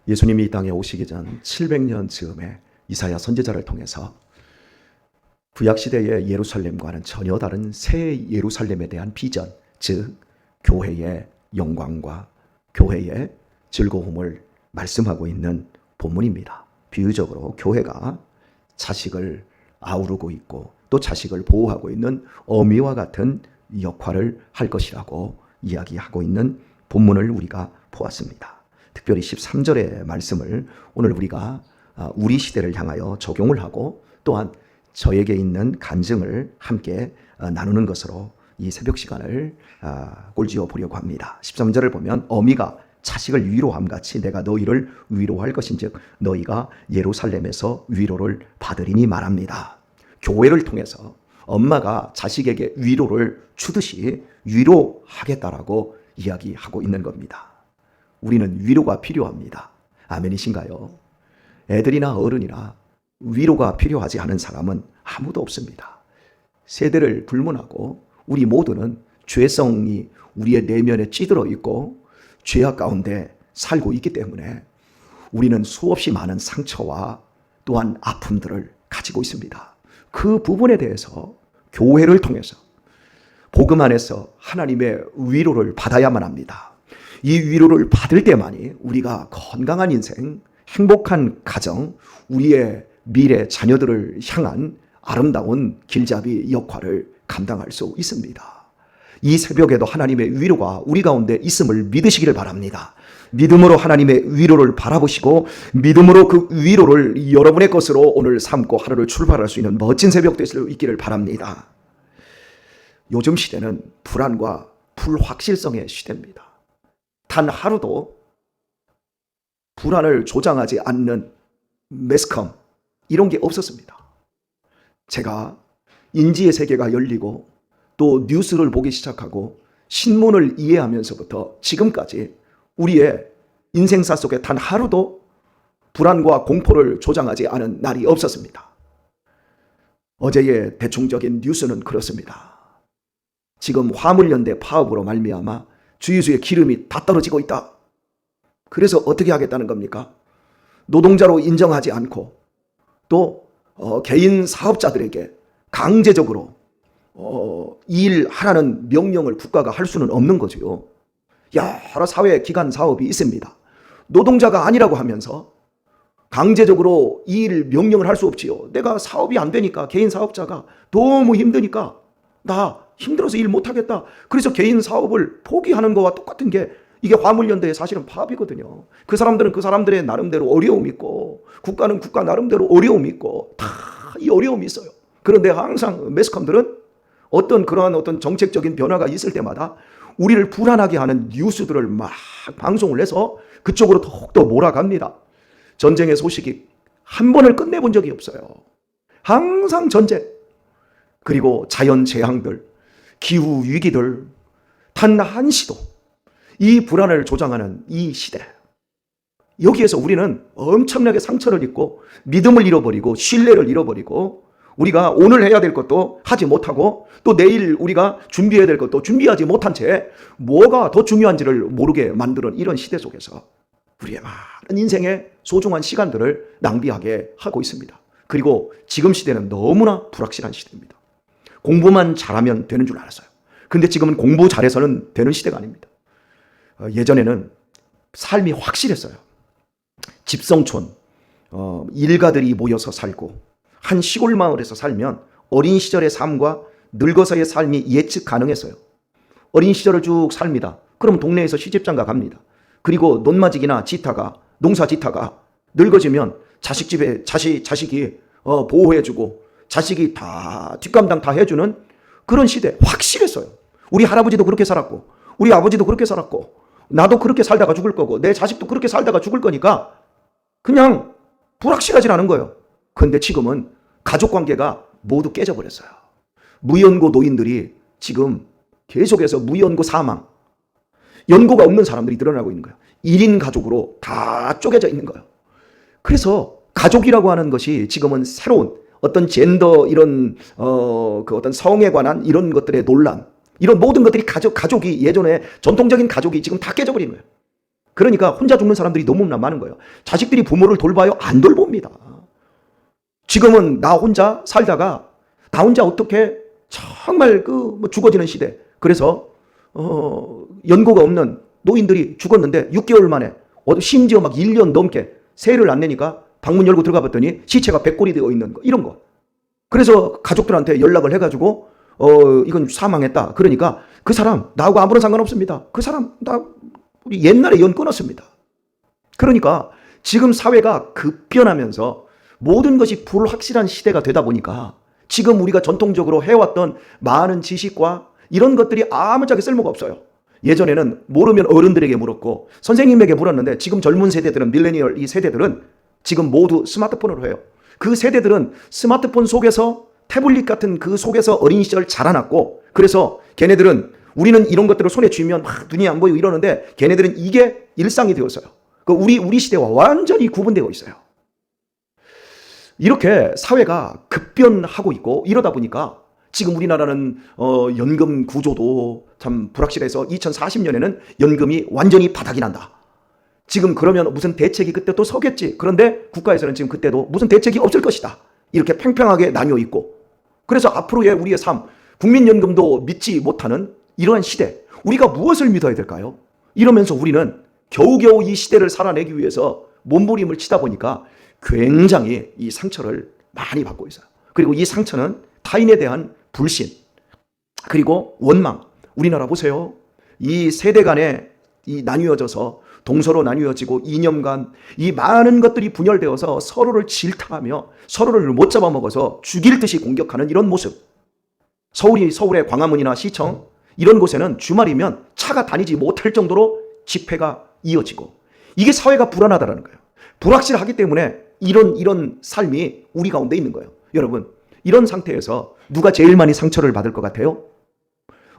예수님이 이 땅에 오시기 전 700년 즈음에 이사야 선지자를 통해서 구약시대의 예루살렘과는 전혀 다른 새 예루살렘에 대한 비전, 즉 교회의 영광과 교회의 즐거움을 말씀하고 있는 본문입니다. 비유적으로 교회가 자식을 아우르고 있고 또 자식을 보호하고 있는 어미와 같은 역할을 할 것이라고 이야기하고 있는 본문을 우리가 보았습니다. 특별히 13절의 말씀을 오늘 우리가 우리 시대를 향하여 적용을 하고 또한 저에게 있는 간증을 함께 나누는 것으로 이 새벽 시간을 꼴지어 보려고 합니다. 13절을 보면 어미가 자식을 위로함 같이 내가 너희를 위로할 것인즉 너희가 예루살렘에서 위로를 받으리니 말합니다. 교회를 통해서 엄마가 자식에게 위로를 주듯이 위로하겠다라고 이야기하고 있는 겁니다. 우리는 위로가 필요합니다. 아멘이신가요? 애들이나 어른이나 위로가 필요하지 않은 사람은 아무도 없습니다. 세대를 불문하고 우리 모두는 죄성이 우리의 내면에 찌들어 있고 죄악 가운데 살고 있기 때문에 우리는 수없이 많은 상처와 또한 아픔들을 가지고 있습니다. 그 부분에 대해서 교회를 통해서 복음 안에서 하나님의 위로를 받아야만 합니다. 이 위로를 받을 때만이 우리가 건강한 인생, 행복한 가정, 우리의 미래 자녀들을 향한 아름다운 길잡이 역할을 감당할 수 있습니다. 이 새벽에도 하나님의 위로가 우리 가운데 있음을 믿으시기를 바랍니다. 믿음으로 하나님의 위로를 바라보시고 믿음으로 그 위로를 여러분의 것으로 오늘 삼고 하루를 출발할 수 있는 멋진 새벽 될 수 있기를 바랍니다. 요즘 시대는 불안과 불확실성의 시대입니다. 단 하루도 불안을 조장하지 않는 매스컴 이런 게 없었습니다. 제가 인지의 세계가 열리고 또 뉴스를 보기 시작하고 신문을 이해하면서부터 지금까지 우리의 인생사 속에 단 하루도 불안과 공포를 조장하지 않은 날이 없었습니다. 어제의 대충적인 뉴스는 그렇습니다. 지금 화물연대 파업으로 말미암아 주유소의 기름이 다 떨어지고 있다. 그래서 어떻게 하겠다는 겁니까? 노동자로 인정하지 않고 또 개인 사업자들에게 강제적으로 일하라는 명령을 국가가 할 수는 없는 거죠. 여러 사회기관 사업이 있습니다. 노동자가 아니라고 하면서 강제적으로 일 명령을 할 수 없지요. 내가 사업이 안 되니까 개인 사업자가 너무 힘드니까 나 힘들어서 일 못하겠다. 그래서 개인 사업을 포기하는 거와 똑같은 게 이게 화물연대의 사실은 파업이거든요. 그 사람들은 그 사람들의 나름대로 어려움이 있고 국가는 국가 나름대로 어려움이 있고 다 이 어려움이 있어요. 그런데 항상 매스컴들은 어떤 정책적인 변화가 있을 때마다 우리를 불안하게 하는 뉴스들을 막 방송을 해서 그쪽으로 더욱더 몰아갑니다. 전쟁의 소식이 한 번을 끝내본 적이 없어요. 항상 전쟁, 그리고 자연 재앙들, 기후 위기들, 단 한시도 이 불안을 조장하는 이 시대, 여기에서 우리는 엄청나게 상처를 입고 믿음을 잃어버리고 신뢰를 잃어버리고 우리가 오늘 해야 될 것도 하지 못하고 또 내일 우리가 준비해야 될 것도 준비하지 못한 채 뭐가 더 중요한지를 모르게 만드는 이런 시대 속에서 우리의 많은 인생의 소중한 시간들을 낭비하게 하고 있습니다. 그리고 지금 시대는 너무나 불확실한 시대입니다. 공부만 잘하면 되는 줄 알았어요. 근데 지금은 공부 잘해서는 되는 시대가 아닙니다. 예전에는 삶이 확실했어요. 집성촌, 일가들이 모여서 살고 한 시골 마을에서 살면 어린 시절의 삶과 늙어서의 삶이 예측 가능했어요. 어린 시절을 쭉 삽니다. 그럼 동네에서 시집장가 갑니다. 그리고 논마직이나 지타가, 농사 지타가 늙어지면 자식 집에 자식이 보호해주고 자식이 다 뒷감당 다 해주는 그런 시대, 확실했어요. 우리 할아버지도 그렇게 살았고 우리 아버지도 그렇게 살았고 나도 그렇게 살다가 죽을 거고 내 자식도 그렇게 살다가 죽을 거니까 그냥 불확실하진 않은 거예요. 근데 지금은 가족관계가 모두 깨져버렸어요. 무연고 노인들이 지금 계속해서 무연고 사망, 연고가 없는 사람들이 늘어나고 있는 거예요. 1인 가족으로 다 쪼개져 있는 거예요. 그래서 가족이라고 하는 것이 지금은 새로운 어떤 젠더 이런 그 어떤 성에 관한 이런 것들의 논란, 이런 모든 것들이 가족이 예전에 전통적인 가족이 지금 다 깨져버린 거예요. 그러니까 혼자 죽는 사람들이 너무나 많은 거예요. 자식들이 부모를 돌봐요? 안 돌봅니다. 지금은 나 혼자 살다가 나 혼자 어떻게 정말 뭐 죽어지는 시대. 그래서 연고가 없는 노인들이 죽었는데 6개월 만에 심지어 막 1년 넘게 세를 안 내니까 방문 열고 들어가 봤더니 시체가 백골이 되어 있는 거, 이런 거. 그래서 가족들한테 연락을 해가지고 이건 사망했다. 그러니까 그 사람 나하고 아무런 상관없습니다. 그 사람 우리 옛날에 연 끊었습니다. 그러니까 지금 사회가 급변하면서 모든 것이 불확실한 시대가 되다 보니까 지금 우리가 전통적으로 해왔던 많은 지식과 이런 것들이 아무짝에 쓸모가 없어요. 예전에는 모르면 어른들에게 물었고 선생님에게 물었는데 지금 젊은 세대들은, 밀레니얼 이 세대들은 지금 모두 스마트폰으로 해요. 그 세대들은 스마트폰 속에서, 태블릿 같은 그 속에서 어린 시절 자라났고, 그래서 걔네들은 우리는 이런 것들을 손에 쥐면 막 눈이 안 보이고 이러는데 걔네들은 이게 일상이 되었어요. 우리 시대와 완전히 구분되어 있어요. 이렇게 사회가 급변하고 있고 이러다 보니까 지금 우리나라는 연금 구조도 참 불확실해서 2040년에는 연금이 완전히 바닥이 난다. 지금 그러면 무슨 대책이 그때 또 서겠지. 그런데 국가에서는 지금 그때도 무슨 대책이 없을 것이다. 이렇게 팽팽하게 나뉘어 있고, 그래서 앞으로의 우리의 삶, 국민연금도 믿지 못하는 이러한 시대, 우리가 무엇을 믿어야 될까요? 이러면서 우리는 겨우겨우 이 시대를 살아내기 위해서 몸부림을 치다 보니까 굉장히 이 상처를 많이 받고 있어요. 그리고 이 상처는 타인에 대한 불신, 그리고 원망. 우리나라 보세요. 이 세대 간에 이 나뉘어져서 동서로 나뉘어지고 이념간, 이 많은 것들이 분열되어서 서로를 질타하며 서로를 못 잡아먹어서 죽일 듯이 공격하는 이런 모습. 서울의 광화문이나 시청 이런 곳에는 주말이면 차가 다니지 못할 정도로 집회가 이어지고, 이게 사회가 불안하다는 거예요. 불확실하기 때문에 이런 삶이 우리 가운데 있는 거예요. 여러분, 이런 상태에서 누가 제일 많이 상처를 받을 것 같아요?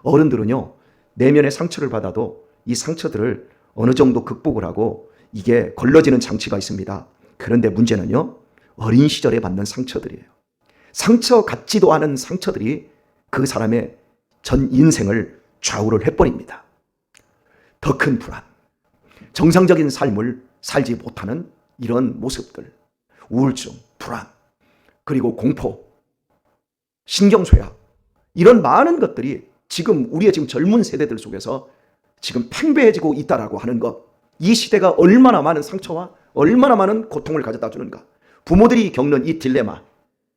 어른들은요, 내면의 상처를 받아도 이 상처들을 어느 정도 극복을 하고 이게 걸러지는 장치가 있습니다. 그런데 문제는요, 어린 시절에 받는 상처들이에요. 상처 같지도 않은 상처들이 그 사람의 전 인생을 좌우를 해버립니다. 더 큰 불안, 정상적인 삶을 살지 못하는 이런 모습들, 우울증, 불안, 그리고 공포, 신경쇠약, 이런 많은 것들이 지금 우리의 지금 젊은 세대들 속에서 지금 팽배해지고 있다라고 하는 것, 이 시대가 얼마나 많은 상처와 얼마나 많은 고통을 가져다 주는가. 부모들이 겪는 이 딜레마.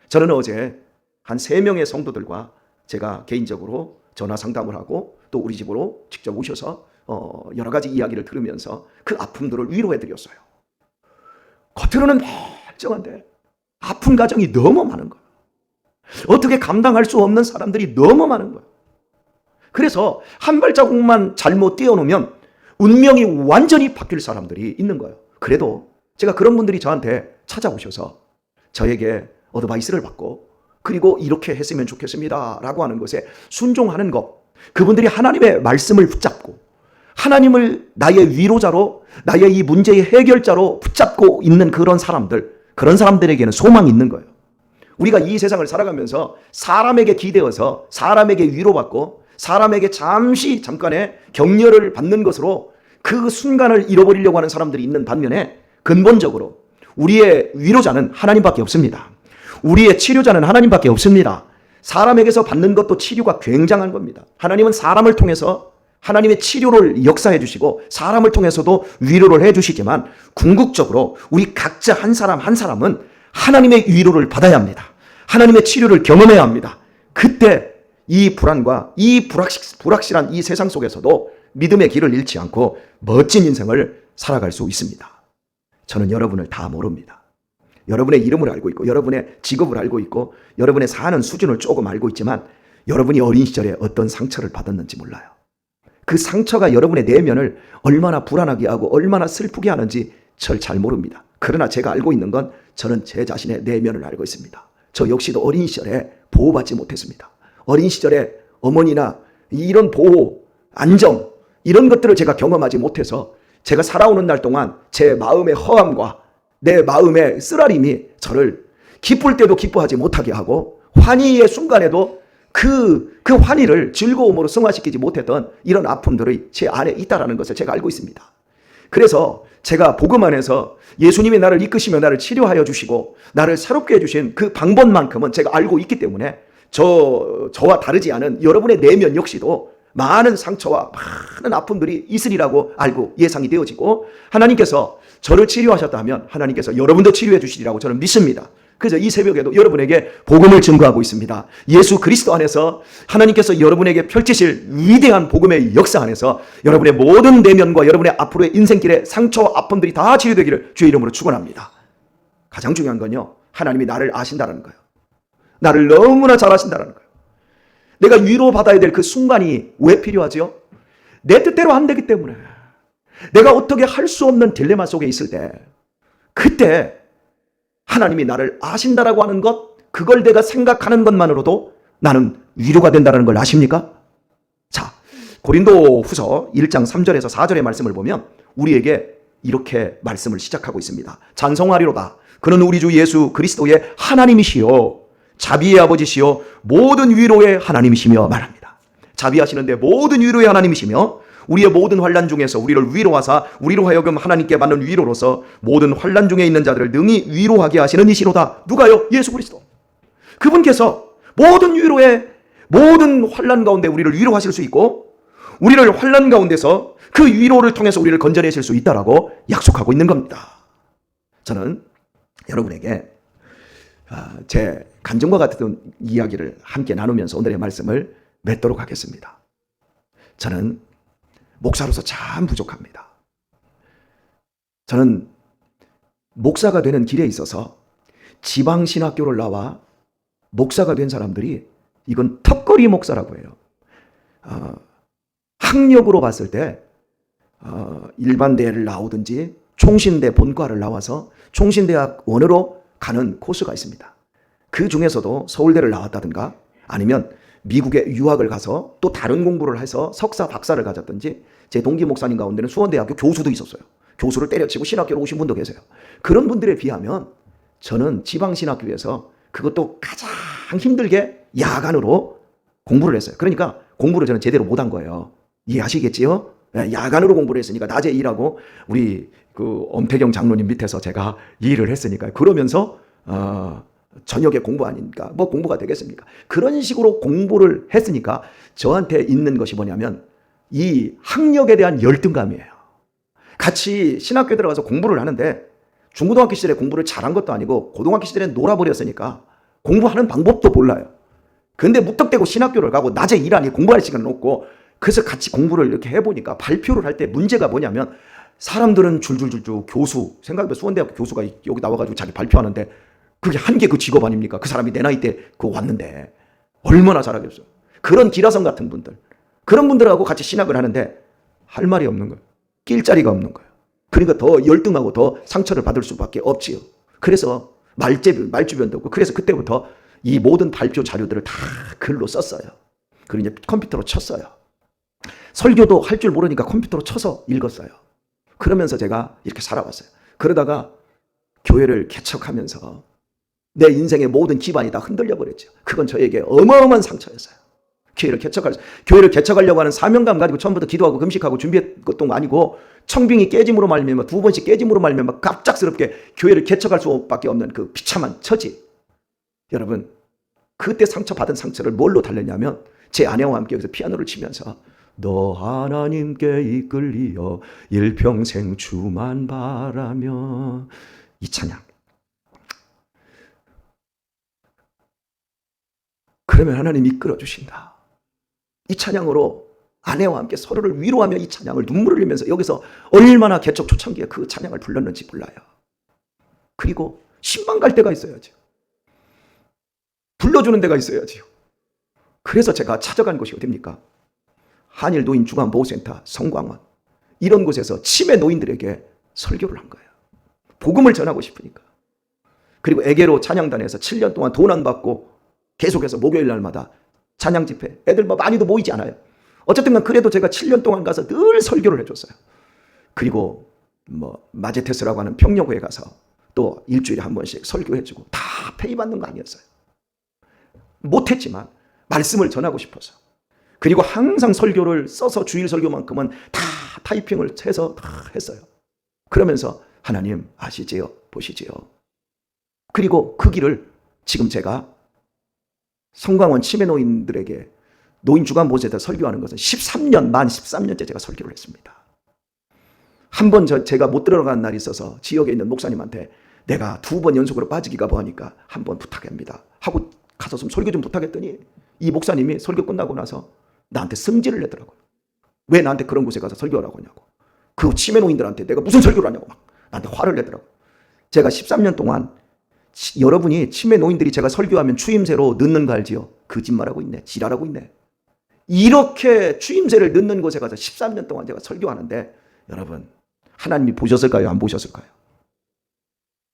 저는 어제 한 3명의 성도들과 제가 개인적으로 전화 상담을 하고 또 우리 집으로 직접 오셔서 여러 가지 이야기를 들으면서 그 아픔들을 위로해 드렸어요. 겉으로는 멀쩡한데 아픈 가정이 너무 많은 거예요. 어떻게 감당할 수 없는 사람들이 너무 많은 거예요. 그래서 한 발자국만 잘못 뛰어놓으면 운명이 완전히 바뀔 사람들이 있는 거예요. 그래도 제가 그런 분들이 저한테 찾아오셔서 저에게 어드바이스를 받고, 그리고 이렇게 했으면 좋겠습니다 라고 하는 것에 순종하는 것, 그분들이 하나님의 말씀을 붙잡고 하나님을 나의 위로자로, 나의 이 문제의 해결자로 붙잡고 있는 그런 사람들에게는 소망이 있는 거예요. 우리가 이 세상을 살아가면서 사람에게 기대어서 사람에게 위로받고 사람에게 잠깐의 격려를 받는 것으로 그 순간을 잃어버리려고 하는 사람들이 있는 반면에, 근본적으로 우리의 위로자는 하나님밖에 없습니다. 우리의 치료자는 하나님밖에 없습니다. 사람에게서 받는 것도 치료가 굉장한 겁니다. 하나님은 사람을 통해서 하나님의 치료를 역사해 주시고 사람을 통해서도 위로를 해 주시지만, 궁극적으로 우리 각자 한 사람 한 사람은 하나님의 위로를 받아야 합니다. 하나님의 치료를 경험해야 합니다. 그때 이 불안과 이 불확실한 이 세상 속에서도 믿음의 길을 잃지 않고 멋진 인생을 살아갈 수 있습니다. 저는 여러분을 다 모릅니다. 여러분의 이름을 알고 있고 여러분의 직업을 알고 있고 여러분의 사는 수준을 조금 알고 있지만, 여러분이 어린 시절에 어떤 상처를 받았는지 몰라요. 그 상처가 여러분의 내면을 얼마나 불안하게 하고 얼마나 슬프게 하는지 절 잘 모릅니다. 그러나 제가 알고 있는 건, 저는 제 자신의 내면을 알고 있습니다. 저 역시도 어린 시절에 보호받지 못했습니다. 어린 시절에 어머니나 이런 보호, 안정, 이런 것들을 제가 경험하지 못해서 제가 살아오는 날 동안 제 마음의 허함과 내 마음의 쓰라림이 저를 기쁠 때도 기뻐하지 못하게 하고, 환희의 순간에도 그 환희를 즐거움으로 승화시키지 못했던 이런 아픔들이 제 안에 있다는 것을 제가 알고 있습니다. 그래서 제가 복음 안에서 예수님이 나를 이끄시며 나를 치료하여 주시고 나를 새롭게 해주신 그 방법만큼은 제가 알고 있기 때문에 저와 다르지 않은 여러분의 내면 역시도 많은 상처와 많은 아픔들이 있으리라고 알고 예상이 되어지고, 하나님께서 저를 치료하셨다면 하나님께서 여러분도 치료해 주시리라고 저는 믿습니다. 그래서 이 새벽에도 여러분에게 복음을 증거하고 있습니다. 예수 그리스도 안에서 하나님께서 여러분에게 펼치실 위대한 복음의 역사 안에서 여러분의 모든 내면과 여러분의 앞으로의 인생길의 상처와 아픔들이 다 치유되기를 주의 이름으로 축원합니다. 가장 중요한 건요, 하나님이 나를 아신다는 거예요. 나를 너무나 잘 아신다는 거예요. 내가 위로받아야 될 그 순간이 왜 필요하죠? 내 뜻대로 안 되기 때문에. 내가 어떻게 할 수 없는 딜레마 속에 있을 때, 그때 하나님이 나를 아신다라고 하는 것, 그걸 내가 생각하는 것만으로도 나는 위로가 된다는 걸 아십니까? 자, 고린도 후서 1장 3절에서 4절의 말씀을 보면 우리에게 이렇게 말씀을 시작하고 있습니다. 찬송하리로다. 그는 우리 주 예수 그리스도의 하나님이시요 자비의 아버지시요 모든 위로의 하나님이시며 말합니다. 자비하시는데 모든 위로의 하나님이시며 우리의 모든 환난 중에서 우리를 위로하사 우리로 하여금 하나님께 받는 위로로서 모든 환난 중에 있는 자들을 능히 위로하게 하시는 이시로다. 누가요? 예수 그리스도. 그분께서 모든 위로의 모든 환난 가운데 우리를 위로하실 수 있고, 우리를 환난 가운데서 그 위로를 통해서 우리를 건져내실 수 있다라고 약속하고 있는 겁니다. 저는 여러분에게 제 간증과 같은 이야기를 함께 나누면서 오늘의 말씀을 맺도록 하겠습니다. 저는 목사로서 참 부족합니다. 저는 목사가 되는 길에 있어서 지방신학교를 나와 목사가 된 사람들이 이건 턱걸이 목사라고 해요. 학력으로 봤을 때 일반대를 나오든지 총신대 본과를 나와서 총신대학 원으로 가는 코스가 있습니다. 그 중에서도 서울대를 나왔다든가 아니면 미국에 유학을 가서 또 다른 공부를 해서 석사, 박사를 가졌든지, 제 동기 목사님 가운데는 수원대학교 교수도 있었어요. 교수를 때려치고 신학교로 오신 분도 계세요. 그런 분들에 비하면 저는 지방신학교에서 그것도 가장 힘들게 야간으로 공부를 했어요. 그러니까 공부를 저는 제대로 못한 거예요. 이해하시겠지요? 야간으로 공부를 했으니까 낮에 일하고 우리 그 엄태경 장로님 밑에서 제가 일을 했으니까요. 그러면서 저녁에 공부 아닙니까? 뭐 공부가 되겠습니까? 그런 식으로 공부를 했으니까 저한테 있는 것이 뭐냐면 이 학력에 대한 열등감이에요. 같이 신학교에 들어가서 공부를 하는데 중고등학교 시절에 공부를 잘한 것도 아니고 고등학교 시절에 놀아버렸으니까 공부하는 방법도 몰라요. 근데 무턱대고 신학교를 가고 낮에 일하니 공부할 시간은 없고, 그래서 같이 공부를 이렇게 해보니까 발표를 할 때 문제가 뭐냐면 사람들은 줄줄줄줄 교수, 생각해보면 수원대학교 교수가 여기 나와가지고 자기 발표하는데 그게 한 개 그 직업 아닙니까? 그 사람이 내 나이 때 그거 왔는데 얼마나 잘하겠어요. 그런 기라성 같은 분들, 그런 분들하고 같이 신학을 하는데 할 말이 없는 거예요. 낄 자리가 없는 거예요. 그러니까 더 열등하고 더 상처를 받을 수밖에 없지요. 그래서 말주변도 없고, 그래서 그때부터 이 모든 발표 자료들을 다 글로 썼어요. 그리고 이제 컴퓨터로 쳤어요. 설교도 할 줄 모르니까 컴퓨터로 쳐서 읽었어요. 그러면서 제가 이렇게 살아왔어요. 그러다가 교회를 개척하면서 내 인생의 모든 기반이 다 흔들려 버렸죠. 그건 저에게 어마어마한 상처였어요. 교회를 개척하려고 하는 사명감 가지고 처음부터 기도하고 금식하고 준비했던 것도 아니고, 청빙이 깨짐으로 말미암아 2번씩 깨짐으로 말미암아 갑작스럽게 교회를 개척할 수밖에 없는 그 비참한 처지. 여러분, 그때 상처받은 상처를 뭘로 달랬냐면 제 아내와 함께 여기서 피아노를 치면서 너 하나님께 이끌리어 일평생 주만 바라며, 이 찬양. 그러면 하나님 이끌어 주신다. 이 찬양으로 아내와 함께 서로를 위로하며 이 찬양을 눈물을 흘리면서 여기서 얼마나 개척 초창기에 그 찬양을 불렀는지 몰라요. 그리고 신방 갈 때가 있어야죠. 불러주는 데가 있어야지요. 그래서 제가 찾아간 곳이 어딥니까? 한일 노인 중앙보호센터, 성광원, 이런 곳에서 치매 노인들에게 설교를 한 거예요. 복음을 전하고 싶으니까. 그리고 애계로 찬양단에서 7년 동안 돈 안 받고 계속해서 목요일 날마다 찬양 집회, 애들 뭐 많이도 모이지 않아요. 어쨌든 그래도 제가 7년 동안 가서 늘 설교를 해줬어요. 그리고 뭐 마제테스라고 하는 평야고에 가서 또 일주일에 한 번씩 설교해주고, 다 페이 받는 거 아니었어요. 못했지만 말씀을 전하고 싶어서. 그리고 항상 설교를 써서 주일 설교만큼은 다 타이핑을 해서 다 했어요. 그러면서 하나님 아시지요? 보시지요? 그리고 그 길을 지금 제가 성광원 치매노인들에게 노인 주간보호센터 설교하는 것은 13년, 만 13년째 제가 설교를 했습니다. 한 번 제가 못 들어간 날이 있어서 지역에 있는 목사님한테 내가 2번 연속으로 빠지기가 뭐하니까 한 번 부탁합니다 하고 가서 좀 설교 좀 부탁했더니 이 목사님이 설교 끝나고 나서 나한테 성질을 내더라고요. 왜 나한테 그런 곳에 가서 설교하라고 하냐고. 그 치매노인들한테 내가 무슨 설교를 하냐고 막 나한테 화를 내더라고요. 제가 13년 동안 여러분이 치매노인들이 제가 설교하면 추임새로 넣는 거 알지요? 거짓말하고 있네. 지랄하고 있네. 이렇게 추임새를 넣는 곳에 가서 13년 동안 제가 설교하는데 여러분 하나님이 보셨을까요? 안 보셨을까요?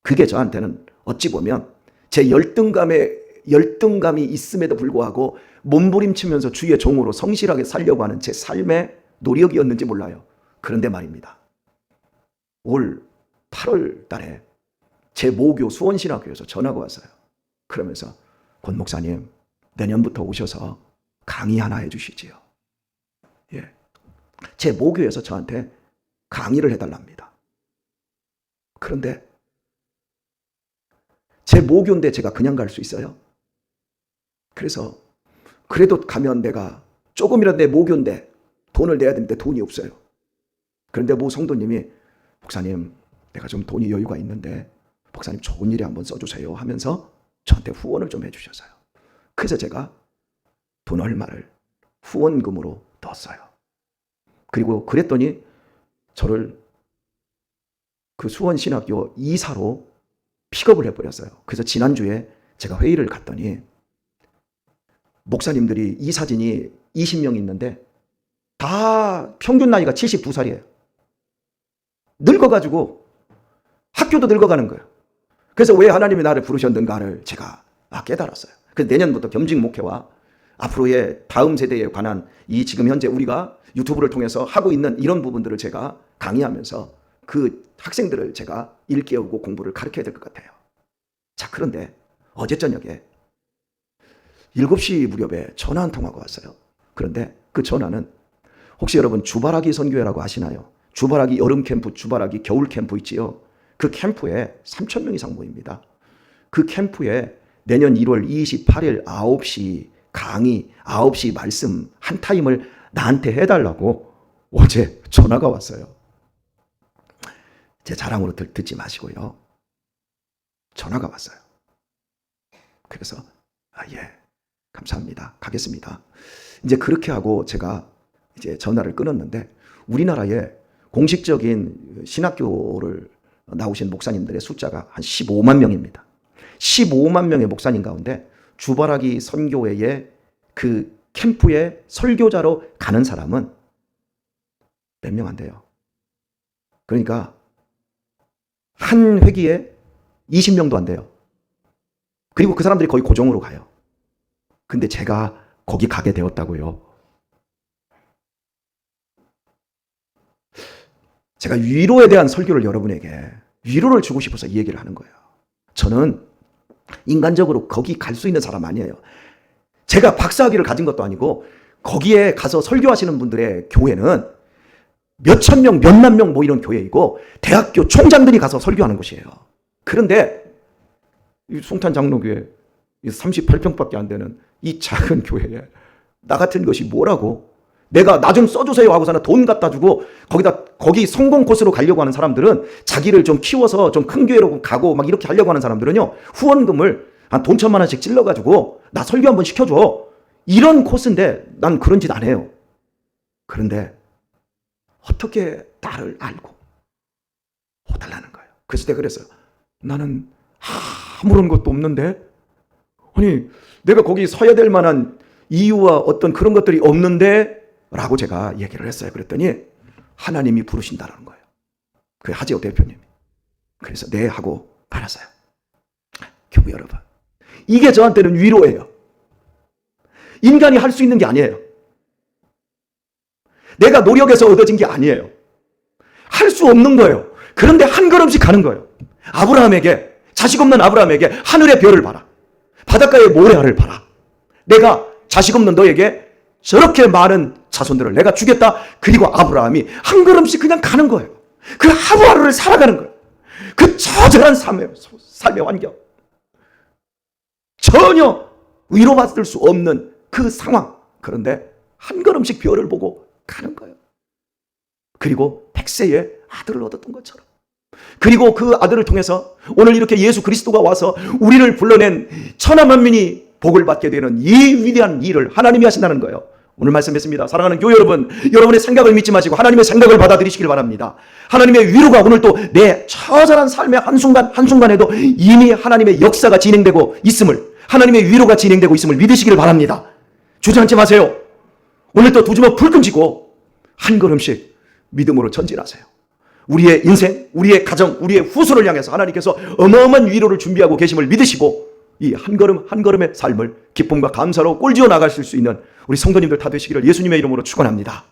그게 저한테는 어찌 보면 제 열등감이 있음에도 불구하고 몸부림치면서 주의 종으로 성실하게 살려고 하는 제 삶의 노력이었는지 몰라요. 그런데 말입니다. 올 8월 달에 제 모교 수원신학교에서 전화가 왔어요. 그러면서 권 목사님 내년부터 오셔서 강의 하나 해주시지요. 예, 제 모교에서 저한테 강의를 해달랍니다. 그런데 제 모교인데 제가 그냥 갈 수 있어요? 그래서 그래도 가면 내가 조금이라도 내 모교인데 돈을 내야 되는데 돈이 없어요. 그런데 모 성도님이 목사님 내가 좀 돈이 여유가 있는데 목사님 좋은 일에 한번 써주세요 하면서 저한테 후원을 좀 해주셨어요. 그래서 제가 돈 얼마를 후원금으로 넣었어요. 그리고 그랬더니 저를 그 수원신학교 이사로 픽업을 해버렸어요. 그래서 지난주에 제가 회의를 갔더니 목사님들이 이 사진이 20명 있는데 다 평균 나이가 72살이에요. 늙어가지고 학교도 늙어가는 거예요. 그래서 왜 하나님이 나를 부르셨는가를 제가 깨달았어요. 그래서 내년부터 겸직 목회와 앞으로의 다음 세대에 관한 이 지금 현재 우리가 유튜브를 통해서 하고 있는 이런 부분들을 제가 강의하면서 그 학생들을 제가 일깨우고 공부를 가르쳐야 될 것 같아요. 자, 그런데 어제 저녁에 7시 무렵에 전화 한 통화가 왔어요. 그런데 그 전화는 혹시 여러분 주바라기 선교회라고 아시나요? 주바라기 여름 캠프, 주바라기 겨울 캠프 있지요? 그 캠프에 3,000명 이상 모입니다. 그 캠프에 내년 1월 28일 9시 강의, 9시 말씀 한 타임을 나한테 해달라고 어제 전화가 왔어요. 제 자랑으로 듣지 마시고요. 전화가 왔어요. 그래서 예, 감사합니다. 가겠습니다. 이제 그렇게 하고 제가 이제 전화를 끊었는데 우리나라에 공식적인 신학교를 나오신 목사님들의 숫자가 한 15만 명입니다. 15만 명의 목사님 가운데 주바라기 선교회의 그 캠프에 설교자로 가는 사람은 몇 명 안 돼요. 그러니까 한 회기에 20명도 안 돼요. 그리고 그 사람들이 거의 고정으로 가요. 근데 제가 거기 가게 되었다고요. 제가 위로에 대한 설교를 여러분에게 위로를 주고 싶어서 이 얘기를 하는 거예요. 저는 인간적으로 거기 갈 수 있는 사람 아니에요. 제가 박사학위를 가진 것도 아니고 거기에 가서 설교하시는 분들의 교회는 몇천 명, 몇만 명 뭐 이런 교회이고 대학교 총장들이 가서 설교하는 곳이에요. 그런데 이 송탄 장로교회 38평밖에 안 되는 이 작은 교회에 나 같은 것이 뭐라고? 내가 나 좀 써주세요 하고서는 돈 갖다 주고 거기 성공 코스로 가려고 하는 사람들은 자기를 좀 키워서 좀 큰 교회로 가고 막 이렇게 하려고 하는 사람들은요 후원금을 한 돈 1,000만 원씩 찔러가지고 나 설교 한번 시켜줘. 이런 코스인데 난 그런 짓 안 해요. 그런데 어떻게 나를 알고 해달라는 거예요. 그래서 내가 그랬어요. 나는 아무런 것도 없는데 아니 내가 거기 서야 될 만한 이유와 어떤 그런 것들이 없는데 라고 제가 얘기를 했어요. 그랬더니 하나님이 부르신다는 거예요. 그 하지호 대표님이. 그래서 네 하고 알았어요. 교회 여러분, 이게 저한테는 위로예요. 인간이 할 수 있는 게 아니에요. 내가 노력해서 얻어진 게 아니에요. 할 수 없는 거예요. 그런데 한 걸음씩 가는 거예요. 아브라함에게, 자식 없는 아브라함에게 하늘의 별을 봐라. 바닷가의 모래알을 봐라. 내가 자식 없는 너에게 저렇게 많은 자손들을 내가 주겠다. 그리고 아브라함이 한 걸음씩 그냥 가는 거예요. 그 하루하루를 살아가는 거예요. 그 처절한 삶의 환경, 전혀 위로받을 수 없는 그 상황. 그런데 한 걸음씩 별을 보고 가는 거예요. 그리고 100세의 아들을 얻었던 것처럼. 그리고 그 아들을 통해서 오늘 이렇게 예수 그리스도가 와서 우리를 불러낸 천하만민이 복을 받게 되는 이 위대한 일을 하나님이 하신다는 거예요. 오늘 말씀했습니다. 사랑하는 교회 여러분, 여러분의 생각을 믿지 마시고 하나님의 생각을 받아들이시길 바랍니다. 하나님의 위로가 오늘 또 내 처절한 삶의 한순간 한순간에도 이미 하나님의 역사가 진행되고 있음을, 하나님의 위로가 진행되고 있음을 믿으시길 바랍니다. 주저앉지 마세요. 오늘 또 두 주먹 불끈 쥐고 한 걸음씩 믿음으로 전진하세요. 우리의 인생, 우리의 가정, 우리의 후손을 향해서 하나님께서 어마어마한 위로를 준비하고 계심을 믿으시고 이 한 걸음 한 걸음의 삶을 기쁨과 감사로 꼴지어 나가실 수 있는 우리 성도님들 다 되시기를 예수님의 이름으로 축원합니다.